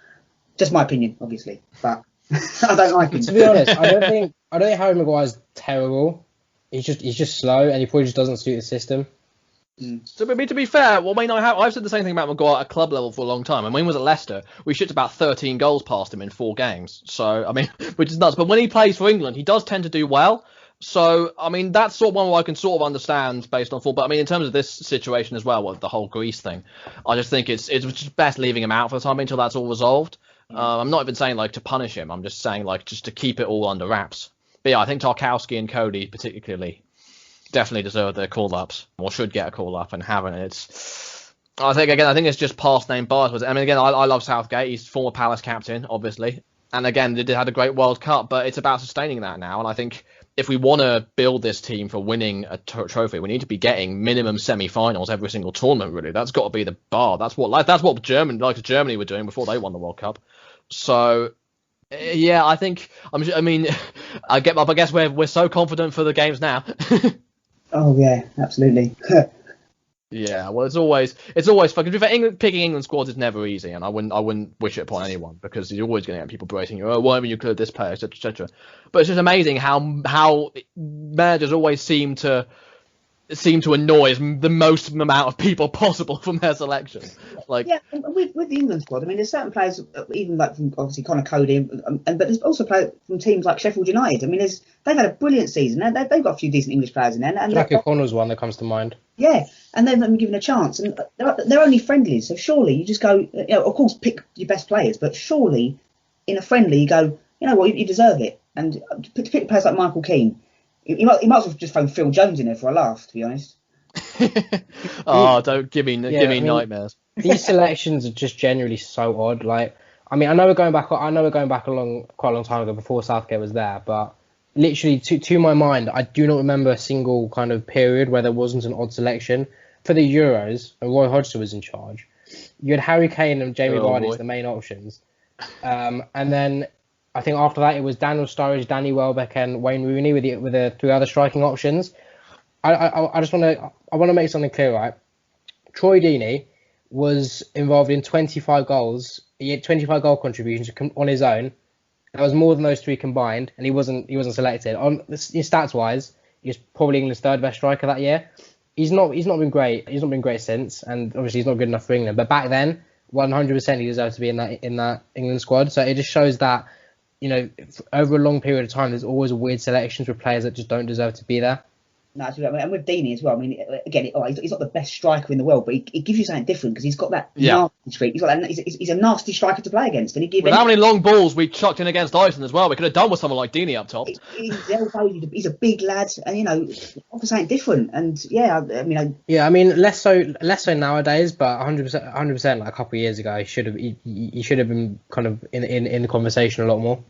Just my opinion, obviously, but I don't like him. To be honest, I don't think Harry Maguire's terrible. He's just slow, and he probably just doesn't suit the system. So, to be fair, I've said the same thing about Maguire at club level for a long time. And when he was at Leicester, we shipped about 13 goals past him in 4 games. So, I mean, which is nuts. But when he plays for England, he does tend to do well. So, I mean, that's sort of one where I can sort of understand based on full. But I mean, in terms of this situation as well, with the whole Greece thing, I just think it's just best leaving him out for the time until that's all resolved. I'm not even saying to punish him. I'm just saying just to keep it all under wraps. But yeah, I think Tarkowski and Cody particularly definitely deserve their call-ups, or should get a call-up, and haven't. I think it's just past name bias. I mean, again, I love Southgate. He's former Palace captain, obviously. And again, they had a great World Cup, but it's about sustaining that now. And I think if we want to build this team for winning a trophy, we need to be getting minimum semi-finals every single tournament, really. That's got to be the bar. That's what Germany were doing before they won the World Cup. So, yeah, I guess we're so confident for the games now. Oh yeah, absolutely. Yeah, well, it's always fucking. Picking England squads is never easy, and I wouldn't wish it upon anyone because you're always going to get people bracing you. Oh, why haven't you cleared this player, etc., etc. But it's just amazing how managers always seem to annoy the most amount of people possible from their selection. With the England squad, I mean, there's certain players, even from obviously Connor Cody, but there's also players from teams like Sheffield United. I mean, they've had a brilliant season. They've got a few decent English players in there. And Jack O'Connor's one that comes to mind. Yeah, and they've been given a chance, and they're only friendlies. So surely you just go, of course, pick your best players, but surely in a friendly you go, you know what, you deserve it, and pick players like Michael Keane. He might as well just throw Phil Jones in there for a laugh, to be honest. Don't give me nightmares. These selections are just generally so odd. I know we're going back quite a long time ago before Southgate was there, but literally to my mind, I do not remember a single kind of period where there wasn't an odd selection. For the Euros, when Roy Hodgson was in charge, you had Harry Kane and Jamie Vardy as the main options, and then I think after that it was Daniel Sturridge, Danny Welbeck, and Wayne Rooney with the 3 other striking options. I just want to make something clear, right? Troy Deeney was involved in 25 goals. He had 25 goal contributions on his own. That was more than those 3 combined, and he wasn't selected. Stats wise, he's probably England's 3rd best striker that year. He's not been great. He's not been great since, and obviously he's not good enough for England. But back then, 100% he deserved to be in that England squad. So it just shows that, over a long period of time, there's always weird selections with players that just don't deserve to be there. No, and with Deeney as well. I mean, again, he's not the best striker in the world, but he gives you something different because he's got that nasty streak. He's a nasty striker to play against, and how many long balls we chucked in against Iceland as well? We could have done with someone like Deeney up top. He's a big lad, and offers something different. And less so nowadays, but 100%. Like a couple of years ago, he should have been kind of in the conversation a lot more.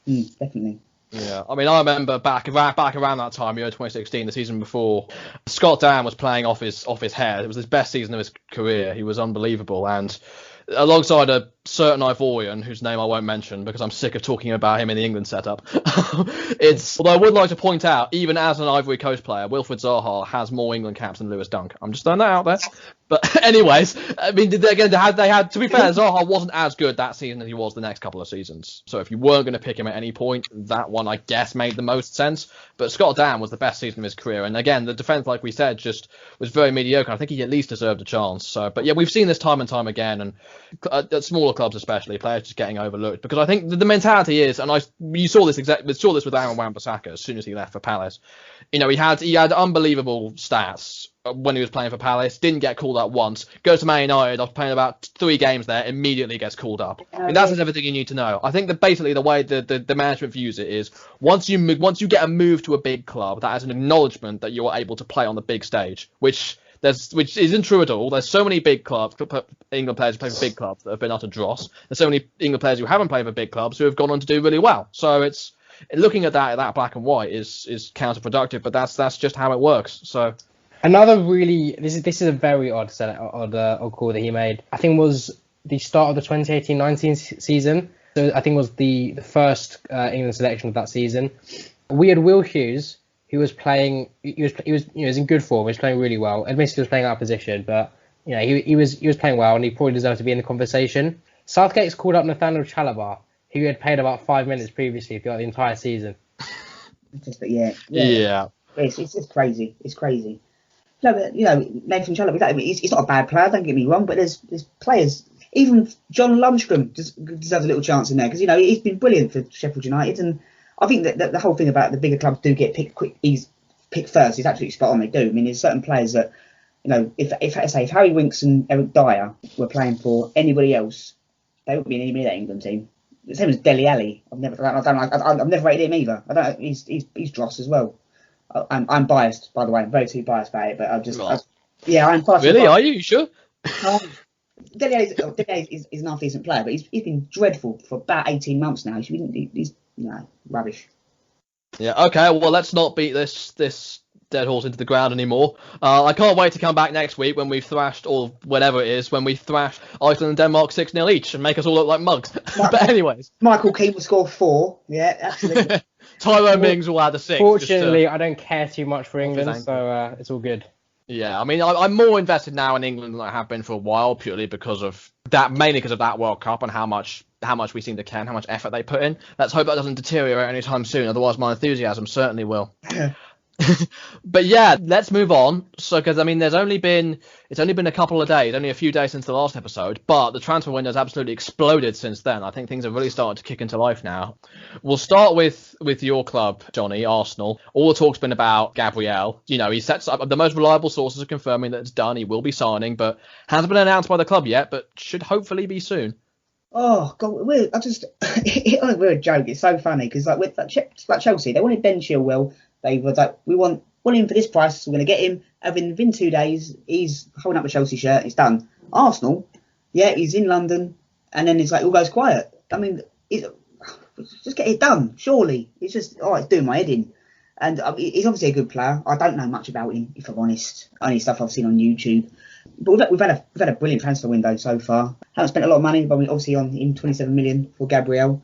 Definitely. Yeah, I mean, I remember back around that time, 2016, the season before, Scott Dann was playing off his head. It was his best season of his career. He was unbelievable, and alongside a certain Ivorian, whose name I won't mention because I'm sick of talking about him in the England setup. Although I would like to point out, even as an Ivory Coast player, Wilfried Zaha has more England caps than Lewis Dunk. I'm just throwing that out there. But anyways, I mean, again, they had to be fair, Zaha wasn't as good that season as he was the next couple of seasons. So if you weren't going to pick him at any point, that one I guess made the most sense. But Scott Dann was the best season of his career, and again, the defense, like we said, just was very mediocre. I think he at least deserved a chance. So, but yeah, we've seen this time and time again, and at smaller clubs especially, players just getting overlooked because I think the mentality is, and you saw this with Aaron Wan-Bissaka as soon as he left for Palace. You know, he had unbelievable stats when he was playing for Palace, didn't get called up once, goes to Man United, after playing about 3 games there, immediately gets called up. And that's everything you need to know. I think that basically the way the management views it is, once you get a move to a big club, that is an acknowledgement that you are able to play on the big stage, which isn't true at all. There's so many big clubs, England players who play for big clubs that have been utter dross. There's so many England players who haven't played for big clubs who have gone on to do really well. So it's looking at that black and white is counterproductive, but that's just how it works. So. Another really, this is a very odd call that he made. I think was the start of the 2018-19 season. So I think it was the first England selection of that season. We had Will Hughes, who was playing. He was in good form. He was playing really well. Admittedly, he was playing out of position, but he was playing well, and he probably deserved to be in the conversation. Southgate's called up Nathaniel Chalobah, who had played about 5 minutes previously throughout the entire season. Yeah. It's just crazy. It's crazy. No, but Nathan Chalobah, he's not a bad player, don't get me wrong, but there's players, even John Lundstram deserves a little chance in there, because he's been brilliant for Sheffield United, and I think that the whole thing about the bigger clubs do get picked first is absolutely spot on. They do. I mean, there's certain players that, if Harry Winks and Eric Dyer were playing for anybody else, they wouldn't be in any of that England team. The same as Dele Alli. I've never rated him either. He's dross as well. I'm biased, by the way. I'm very too biased by it, but I'm biased. Really? Are you sure? Dele Alli is an half-decent player, but he's been dreadful for about 18 months now. He's rubbish. Yeah, okay, well, let's not beat this dead horse into the ground anymore. I can't wait to come back next week when we've thrashed, or whatever it is, when we thrash Iceland and Denmark 6-0 each and make us all look like mugs. But anyways. Michael Keane will score 4. Yeah, absolutely. Tyrone Mings will add a 6. Fortunately, I don't care too much for England, so it's all good. Yeah, I mean, I'm more invested now in England than I have been for a while, purely because of that, mainly because of that World Cup and how much we seem to care and how much effort they put in. Let's hope that doesn't deteriorate anytime soon, otherwise my enthusiasm certainly will. But yeah, let's move on. So, because I mean, it's only been a couple of days, only a few days since the last episode, but the transfer window has absolutely exploded since then. I think things have really started to kick into life now. We'll start with your club, Johnny, Arsenal. All the talk's been about Gabriel. He sets up the most reliable sources are confirming that it's done. He will be signing, but hasn't been announced by the club yet, but should hopefully be soon. Oh God, we're a joke. It's so funny because with Chelsea, they wanted Ben Chilwell. They were like, we want him for this price. We're going to get him. And within 2 days, he's holding up a Chelsea shirt. It's done. Arsenal, he's in London, and then it's like all goes quiet. I mean, just get it done. Surely it's just it's doing my head in. And he's obviously a good player. I don't know much about him, if I'm honest. Only stuff I've seen on YouTube. But we've had a brilliant transfer window so far. Haven't spent a lot of money, but obviously on him 27 million for Gabriel.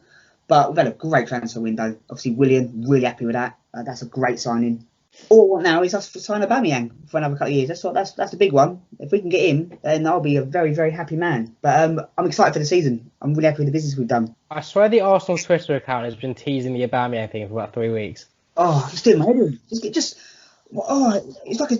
But we've had a great transfer window. Obviously, Willian, really happy with that. That's a great signing. All I want now is us to sign Aubameyang for another couple of years. That's the big one. If we can get him, then I'll be a very, very happy man. But I'm excited for the season. I'm really happy with the business we've done. I swear the Arsenal Twitter account has been teasing the Aubameyang thing for about 3 weeks. Oh, just doing my head in. It's like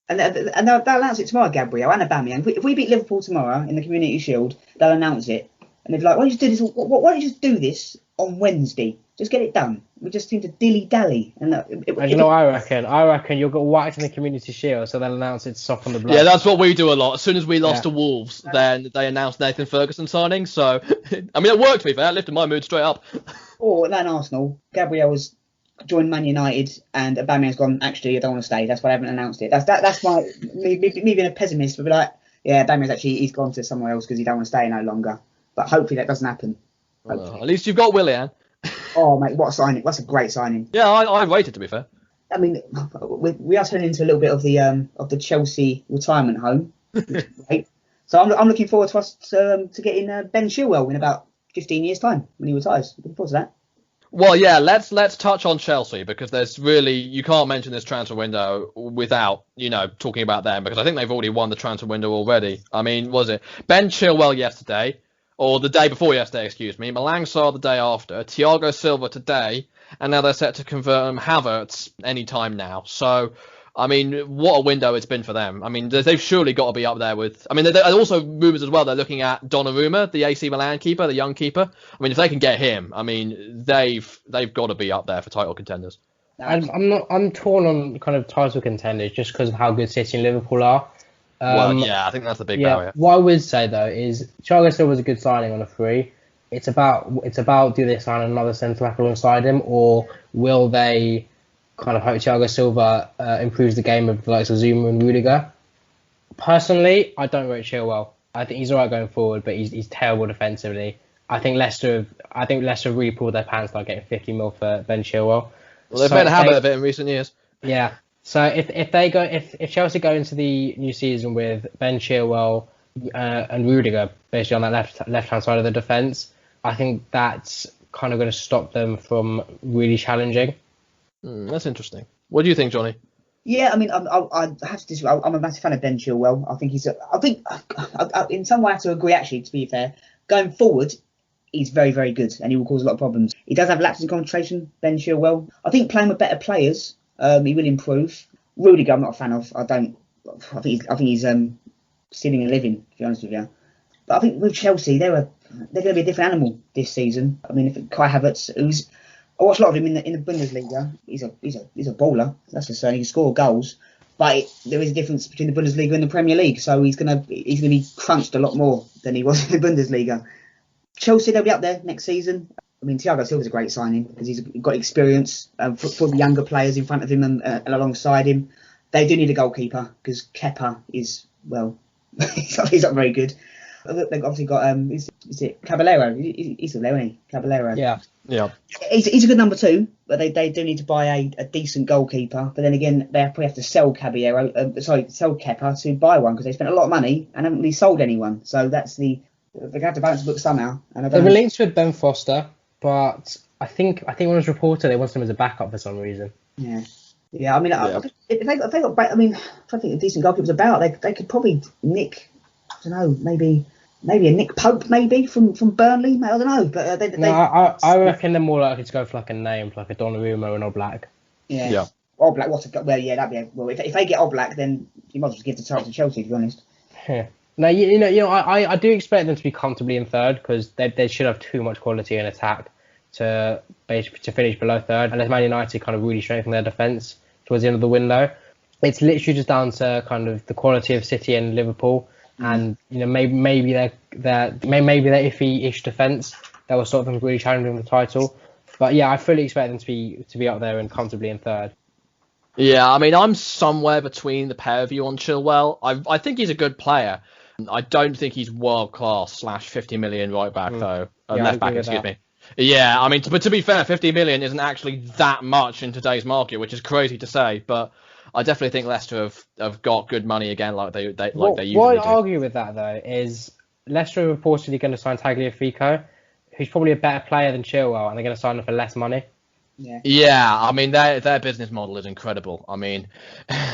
and they'll announce it tomorrow, Gabriel and Aubameyang. If we beat Liverpool tomorrow in the Community Shield, they'll announce it. And they'll be like, why don't you do this? Why don't you just do this on Wednesday? Just get it done. We just seem to dilly-dally. And what I reckon? I reckon you'll get whacked in the Community Shield, so they'll announce it's soft on the blood. Yeah, that's what we do a lot. As soon as we lost to Wolves, then they announced Nathan Ferguson signing. So, I mean, it worked, to be fair. It lifted my mood straight up. Or then Arsenal, Gabriel was joined Man United, and Aubameyang's gone, actually, I don't want to stay. That's why I haven't announced it. That's why, me being a pessimist, would be like, yeah, Aubameyang's actually, he's gone to somewhere else because he don't want to stay no longer. But hopefully that doesn't happen. Well, at least you've got Willian. Oh, mate, what a signing. That's a great signing. Yeah, I rated, to be fair. I mean, we are turning into a little bit of the Chelsea retirement home. Right? So I'm looking forward to us to getting Ben Chilwell in about 15 years' time when he retires. Looking forward to that. Well, yeah, let's touch on Chelsea, because there's really, you can't mention this transfer window without, talking about them, because I think they've already won the transfer window already. I mean, was it Ben Chilwell yesterday, or the day before yesterday, excuse me, Malang Sarr the day after, Thiago Silva today, and now they're set to confirm Havertz any time now. So, I mean, what a window it's been for them. I mean, they've surely got to be up there with... I mean, there are also rumours as well, they're looking at Donnarumma, the AC Milan keeper, the young keeper. I mean, if they can get him, I mean, they've got to be up there for title contenders. I'm torn on kind of title contenders just because of how good City and Liverpool are. I think that's the big barrier. What I would say, though, is Thiago Silva was a good signing on a free. It's about do they sign another centre-back alongside him, or will they... kind of hope Thiago Silva improves the game of the likes of Zuma and Rudiger. Personally, I don't rate Chilwell. I think he's alright going forward, but he's terrible defensively. I think Leicester really pulled their pants by getting 50 mil for Ben Chilwell. Well, they've made a habit of it in recent years. Yeah. So if Chelsea go into the new season with Ben Chilwell and Rudiger basically on that left hand side of the defence, I think that's kind of going to stop them from really challenging. That's interesting. What do you think, Johnny? Yeah, I mean, I have to disagree. I'm a massive fan of Ben Chilwell. I think in some way I have to agree, actually, to be fair. Going forward, he's very, very good, and he will cause a lot of problems. He does have lapses in concentration, Ben Chilwell. I think playing with better players, he will improve. Rudiger, I'm not a fan of. I think he's stealing a living, to be honest with you. But I think with Chelsea, they're going to be a different animal this season. I mean, if Kai Havertz, I watched a lot of him in the Bundesliga. He's a bowler. That's for certain. He can score goals, but there is a difference between the Bundesliga and the Premier League. So he's gonna be crunched a lot more than he was in the Bundesliga. Chelsea, they'll be up there next season. I mean, Thiago Silva's a great signing because he's got experience for the younger players in front of him and alongside him. They do need a goalkeeper because Kepa is he's not very good. They've obviously got is it Caballero? He's still there, isn't he? Caballero. Yeah. He's a good number 2, but they do need to buy a decent goalkeeper. But then again, they probably have to sell sell Kepa to buy one because they spent a lot of money and haven't really sold anyone. So that's they have to balance the book somehow. And they were linked with Ben Foster, but I think when it was reported they wanted him as a backup for some reason. Yeah. I mean, if they got back, I mean, I think a decent goalkeeper's about. They could probably nick. I don't know, maybe a Nick Pope, maybe from Burnley. I don't know, but I reckon they're more likely to go for like a name, like a Donnarumma and Oblak. Yeah. Oblak, that'd be if they get Oblak, then you might as well give the title to Chelsea, to be honest. Yeah. No, I do expect them to be comfortably in third because they should have too much quality in attack to finish below third, unless Man United kind of really strengthen their defence towards the end of the window. It's literally just down to kind of the quality of City and Liverpool. And maybe their iffy-ish defence that will stop them from really challenging the title. But yeah, I fully expect them to be up there and comfortably in third. Yeah, I mean, I'm somewhere between the pair of you on Chilwell. I think he's a good player. I don't think he's world class / 50 million right back though. Left back, excuse me. Yeah, I mean, but to be fair, 50 million isn't actually that much in today's market, which is crazy to say, but. I definitely think Leicester have got good money again, like they usually do. What I'd argue with that though is Leicester are reportedly going to sign Tagliafico, who's probably a better player than Chilwell, and they're going to sign him for less money. Yeah. I mean their business model is incredible. I mean,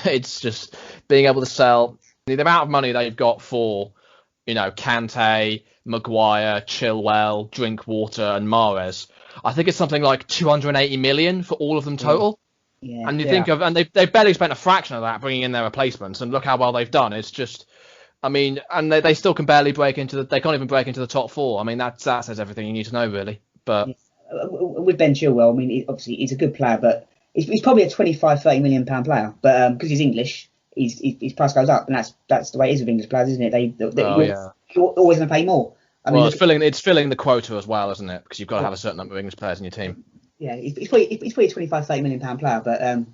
it's just being able to sell the amount of money they've got for, Kante, Maguire, Chilwell, Drinkwater, and Mahrez. I think it's something like 280 million for all of them total. Yeah. And you think of, and they've barely spent a fraction of that bringing in their replacements, and look how well they've done. It's just, I mean, and they still can barely they can't even break into the top 4. I mean, that says everything you need to know, really. But with Ben Chilwell, I mean, obviously he's a good player, but he's probably a 25-30 million pound player. But because he's English, his price goes up, and that's the way it is with English players, isn't it? You're always going to pay more. I mean, it's filling the quota as well, isn't it? Because you've got to have a certain number of English players in your team. Yeah, he's probably a 25-30 million pound player, but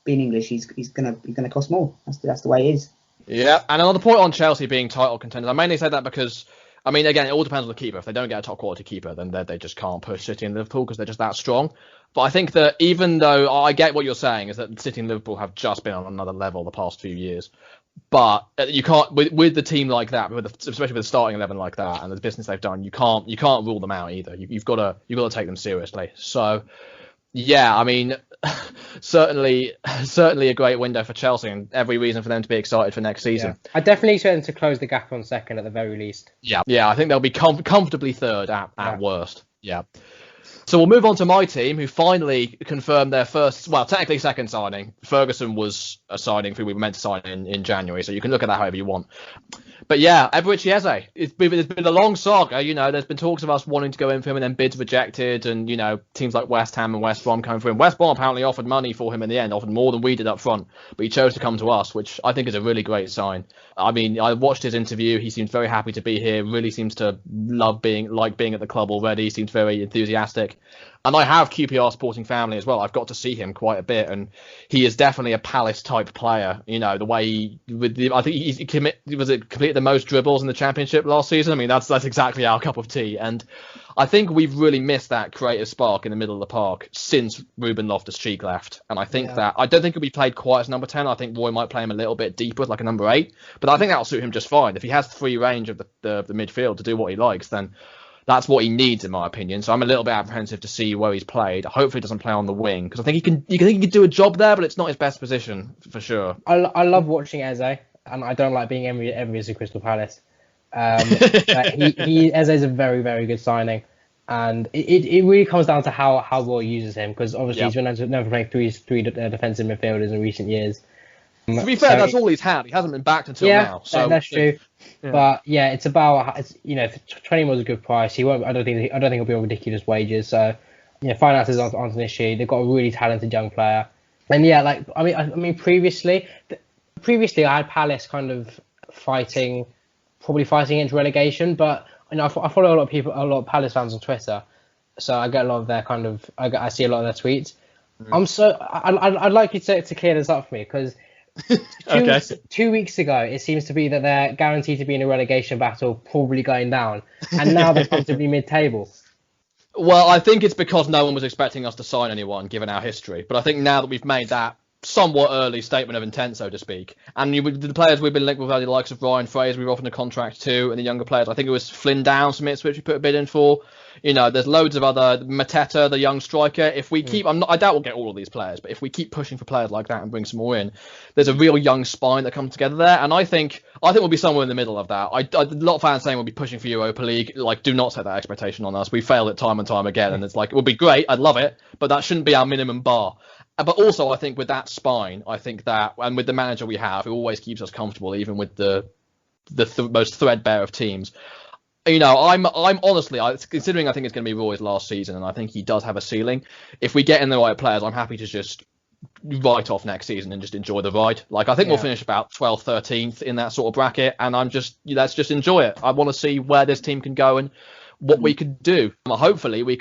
being English, he's gonna cost more. That's the way it is. Yeah, and another point on Chelsea being title contenders. I mainly say that because, I mean, again, it all depends on the keeper. If they don't get a top quality keeper, then they just can't push City and Liverpool because they're just that strong. But I think that even though I get what you're saying, is that City and Liverpool have just been on another level the past few years. But you can't with the team like that, especially with the starting 11 like that, and the business they've done. You can't rule them out either. You've got to take them seriously. So yeah, I mean, certainly a great window for Chelsea, and every reason for them to be excited for next season. I definitely expect them to close the gap on second at the very least. Yeah, I think they'll be comfortably third at worst. Yeah. So we'll move on to my team, who finally confirmed their first, well, technically second signing. Ferguson was a signing who we were meant to sign in January, so you can look at that however you want. But yeah, Eberechi Eze. It's been a long saga. There's been talks of us wanting to go in for him and then bids rejected, and teams like West Ham and West Brom coming for him. West Brom apparently offered money for him in the end, offered more than we did up front, but he chose to come to us, which I think is a really great sign. I mean, I watched his interview. He seems very happy to be here. Really seems to being at the club already. Seems very enthusiastic. And I have QPR supporting family as well. I've got to see him quite a bit, and he is definitely a Palace type player. The way I think he completed the most dribbles in the Championship last season. I mean, that's exactly our cup of tea. And I think we've really missed that creative spark in the middle of the park since Ruben Loftus-Cheek left. And I think that I don't think he'll be played quite as number 10. I think Roy might play him a little bit deeper, like a number 8. But I think that'll suit him just fine. If he has free range of the midfield to do what he likes, then that's what he needs, in my opinion. So I'm a little bit apprehensive to see where he's played. Hopefully he doesn't play on the wing, because I think he can do a job there, but it's not his best position, for sure. I love watching Eze, and I don't like being envious of Crystal Palace. Eze is a very, very good signing. And it really comes down to how Roy uses him, because obviously he's been known for playing three defensive midfielders in recent years. To be fair, that's all he's had. He hasn't been backed until now. So that's true. Yeah. But yeah, it's about 20 was a good price. He won't. I don't think he'll be on ridiculous wages. So finances aren't an issue. They've got a really talented young player. And yeah, previously I had Palace kind of fighting against relegation, but I follow a lot of Palace fans on Twitter, so I get a lot of their I see a lot of their tweets. I'd like you to clear this up for me, because 2 weeks ago it seems to be that they're guaranteed to be in a relegation battle, probably going down, and now they're comfortably mid-table. Well, I think it's because no one was expecting us to sign anyone, given our history. But I think now that we've made that somewhat early statement of intent, so to speak, and the players we've been linked with, the likes of Ryan Fraser, we've offered a contract to, and the younger players, I think it was Flynn Downs from Ipswich we put a bid in for. There's loads of other, Mateta, the young striker. If we keep, I doubt we'll get all of these players, but if we keep pushing for players like that and bring some more in, there's a real young spine that comes together there, and I think we'll be somewhere in the middle of that. A lot of fans saying we'll be pushing for Europa League. Do not set that expectation on us. We failed it time and time again, and it's it would be great. I'd love it, but that shouldn't be our minimum bar. But also, I think with that spine, I think that, and with the manager we have, who always keeps us comfortable, even with the most threadbare of teams. I'm honestly, considering I think it's going to be Roy's last season, and I think he does have a ceiling. If we get in the right players, I'm happy to just write off next season and just enjoy the ride. I think we'll finish about 12th, 13th in that sort of bracket, and let's just enjoy it. I want to see where this team can go and what we could do. Hopefully we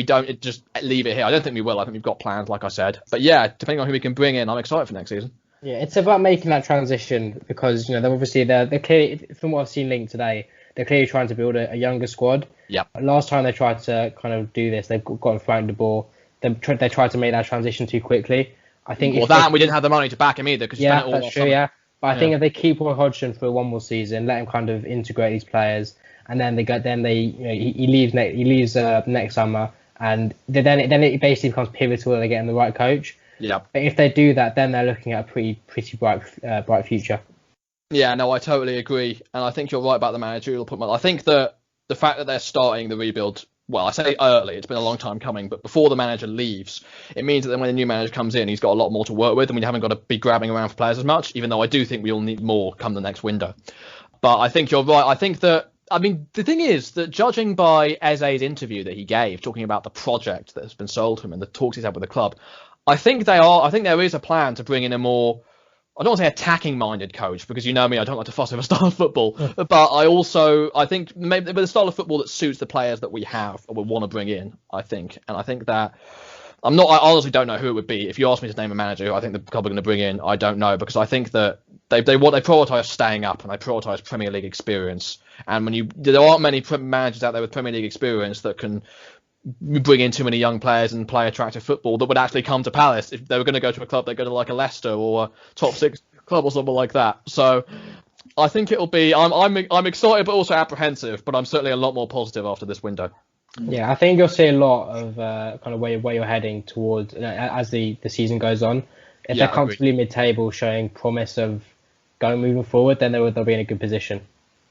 don't just leave it here. I don't think we will. I think we've got plans, like I said. But yeah, depending on who we can bring in, I'm excited for next season. Yeah, it's about making that transition, because they're clearly, from what I've seen linked today, they're clearly trying to build a younger squad. Yeah. Last time they tried to kind of do this, they've got flanked the ball. They tried to make that transition too quickly. I think. And we didn't have the money to back him either. Yeah, that's true. Yeah, but I think if they keep Roy Hodgson for one more season, let him kind of integrate these players, and then he leaves next summer, and then it basically becomes pivotal that they get in the right coach. Yeah. But if they do that, then they're looking at a pretty bright future. Yeah, no, I totally agree, and I think you're right about the managerial appointment. I think that the fact that they're starting the rebuild, well, I say early, it's been a long time coming, but before the manager leaves, it means that then when the new manager comes in, he's got a lot more to work with, and we haven't got to be grabbing around for players as much, even though I do think we'll need more come the next window. But I think you're right. I think that, the thing is that judging by Eze's interview that he gave, talking about the project that has been sold to him and the talks he's had with the club, I think there is a plan to bring in a more, I don't want to say attacking-minded coach, because you know me, I don't like to fuss over style of football. But I think maybe with a style of football that suits the players that we have or we want to bring in. I think that I honestly don't know who it would be. If you ask me to name a manager who I think the club are going to bring in, I don't know, because I think that they prioritise staying up and they prioritise Premier League experience. And there aren't many managers out there with Premier League experience that can bring in too many young players and play attractive football that would actually come to Palace. If they were going to go to a club, they'd go to like a Leicester or a top 6 club or something like that. So I think it'll be. I'm excited but also apprehensive, but I'm certainly a lot more positive after this window. Yeah, I think you'll see a lot of kind of where you're heading towards as the season goes on. If they're comfortably mid-table, showing promise of moving forward, then they'll be in a good position.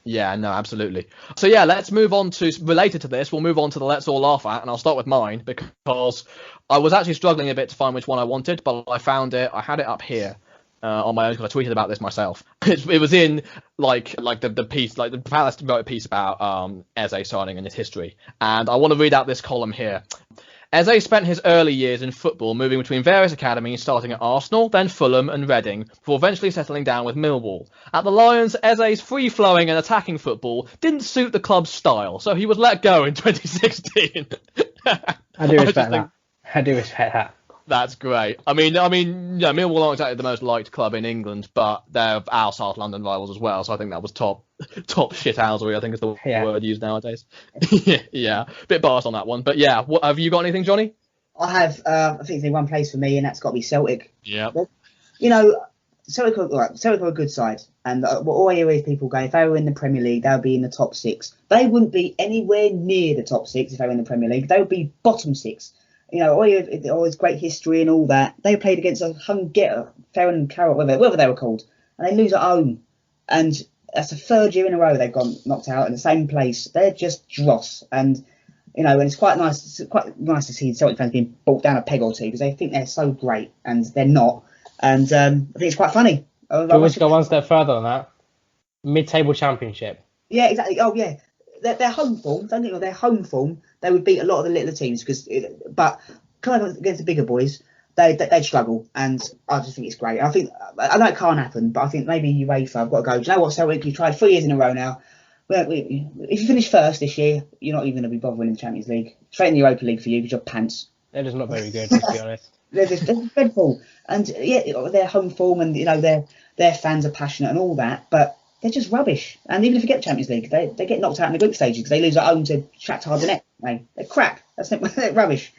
Yeah, no, absolutely. So yeah, let's move on to, related to this, we'll move on to the Let's All Laugh At, and I'll start with mine because I was actually struggling a bit to find which one I wanted, but I found it. I had it up here on my own because I tweeted about this myself. It was in like the piece, like the Palace wrote a piece about Eze signing and his history, and I want to read out this column here. Eze spent his early years in football moving between various academies, starting at Arsenal, then Fulham and Reading, before eventually settling down with Millwall. At the Lions, Eze's free-flowing and attacking football didn't suit the club's style, so he was let go in 2016. I do respect that. That's great. I mean, yeah, Millwall aren't exactly the most liked club in England, but they're our South London rivals as well. So I think that was top shithousery, I think is the word used nowadays. Yeah, bit biased on that one, but yeah. Have you got anything, Johnny? I have. I think there's only one place for me, and that's got to be Celtic. Yeah. You know, Celtic are a good side, and all I hear is people going, if they were in the Premier League, they would be in the top 6. They wouldn't be anywhere near the top 6 if they were in the Premier League. They would be bottom 6. You know, all his great history and all that. They played against a Ferran Carrot, whatever they were called, and they lose at home. And that's the 3rd year in a row they've gone knocked out in the same place. They're just dross, and you know, and it's quite nice. It's quite nice to see Celtic fans being brought down a peg or two because they think they're so great and they're not. And I think it's quite funny. Do you want to go one step further on that? Mid-table championship. Yeah, exactly. Oh yeah, their home form. Don't think of their home form. They would beat a lot of the littler teams but kind of against the bigger boys, they'd struggle, and I just think it's great. I know it can't happen, but I think maybe UEFA have got to go. Do you know what, Celtic? You've tried 3 years in a row now. If you finish first this year, you're not even going to be bothering in the Champions League. Straight in the Europa League for you because you're pants. They're just not very good, let's be honest. They're dreadful, and yeah, their home form, and you know their fans are passionate and all that, but they're just rubbish. And even if you get the Champions League, they get knocked out in the group stages because they lose at home to Shakhtar Donetsk. They're crap. They're rubbish.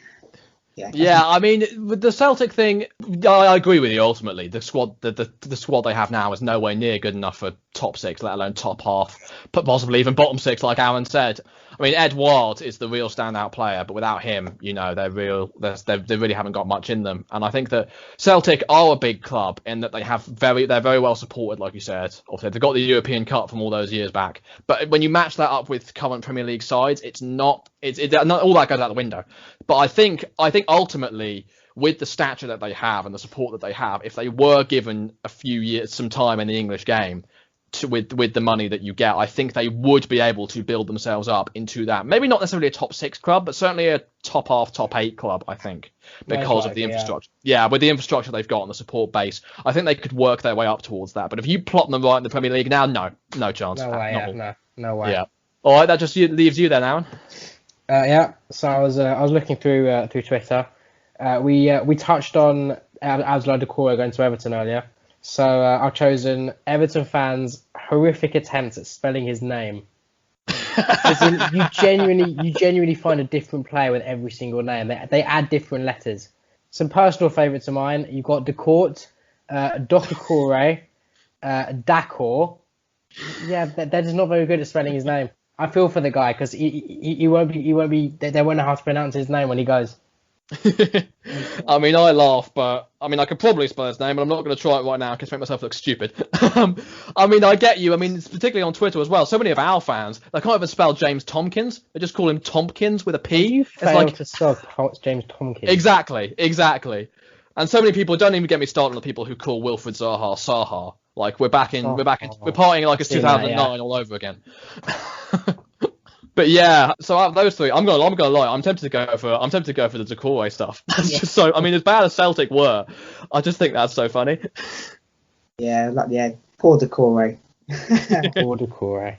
Yeah, I mean, with the Celtic thing, I agree with you. Ultimately, the squad, the squad they have now is nowhere near good enough for top 6, let alone top half, but possibly even bottom 6, like Aaron said. I mean, Ed Ward is the real standout player, but without him, you know, they really haven't got much in them. And I think that Celtic are a big club in that they're very well supported, like you said. Obviously, they've got the European Cup from all those years back. But when you match that up with current Premier League sides, it's not all that goes out the window. But I think ultimately, with the stature that they have and the support that they have, if they were given a few years, some time in the English game, with the money that you get, I think they would be able to build themselves up into that. Maybe not necessarily a top 6 club, but certainly a top half, top 8 club, I think, because of the infrastructure. Yeah, with the infrastructure they've got and the support base, I think they could work their way up towards that. But if you plot them right in the Premier League now, no chance. No way. No way. Yeah. All right, that just leaves you then, Aaron. Yeah. So I was looking through Twitter. We touched on Abdoulaye Doucouré going to Everton earlier. So I've chosen Everton fans' horrific attempts at spelling his name. You genuinely find a different player with every single name. They add different letters. Some personal favourites of mine. You've got Decourt, Doucouré, Dakor. Yeah, they're just not very good at spelling his name. I feel for the guy because he won't be. They won't know how to pronounce his name when he goes. I mean, I laugh, but I mean, I could probably spell his name, but I'm not going to try it right now because I make myself look stupid. I mean, I get you. I mean, it's particularly on Twitter as well. So many of our fans, they can't even spell James Tompkins. They just call him Tompkins with a P. You failed to spell James Tompkins. Exactly. And so many people, don't even get me started on the people who call Wilfred Zaha Saha. Like we're partying like it's 2009 all over again. But yeah, so out of those 3, I'm gonna lie. I'm tempted to go for the Doucouré stuff. That's just so. I mean, as bad as Celtic were, I just think that's so funny. Yeah, poor Doucouré. Poor Doucouré.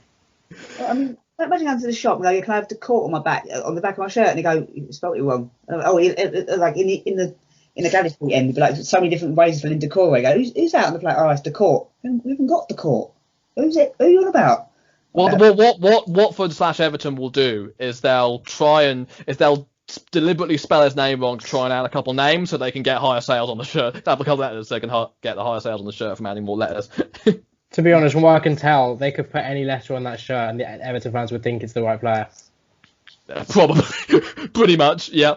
I mean, imagine going to the shop and go, "Can I have Doucouré on the back of my shirt?" And they go, "You spelled it wrong." Like in the Gladys Street end, like so many different ways of spelling Doucouré. Go, who's out on the plate? Oh, it's Doucouré. We haven't got Doucouré. Who's it? Who are you on about? Well, what Watford / Everton will do is they'll deliberately spell his name wrong to try and add a couple names so they can get higher sales on the shirt. Add a couple letters so they can get the higher sales on the shirt from adding more letters. To be honest, from what I can tell, they could put any letter on that shirt and the Everton fans would think it's the right player. Probably. Pretty much, yeah.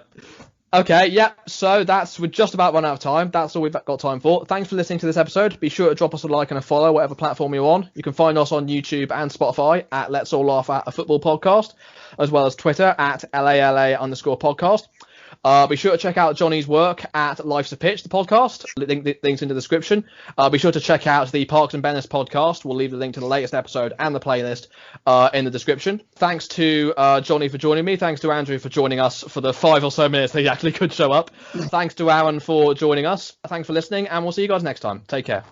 Okay, yeah, so we're just about run out of time. That's all we've got time for. Thanks for listening to this episode. Be sure to drop us a like and a follow, whatever platform you're on. You can find us on YouTube and Spotify at Let's All Laugh at a Football Podcast, as well as Twitter at LALA_podcast. Be sure to check out Johnny's work at Life's a Pitch, the podcast. Links in the description. Be sure to check out the Parkes Bennis podcast. We'll leave the link to the latest episode and the playlist in the description. Thanks to Johnny for joining me. Thanks to Andrew for joining us for the 5 or so minutes that he actually could show up. Thanks to Aaron for joining us. Thanks for listening, and we'll see you guys next time. Take care.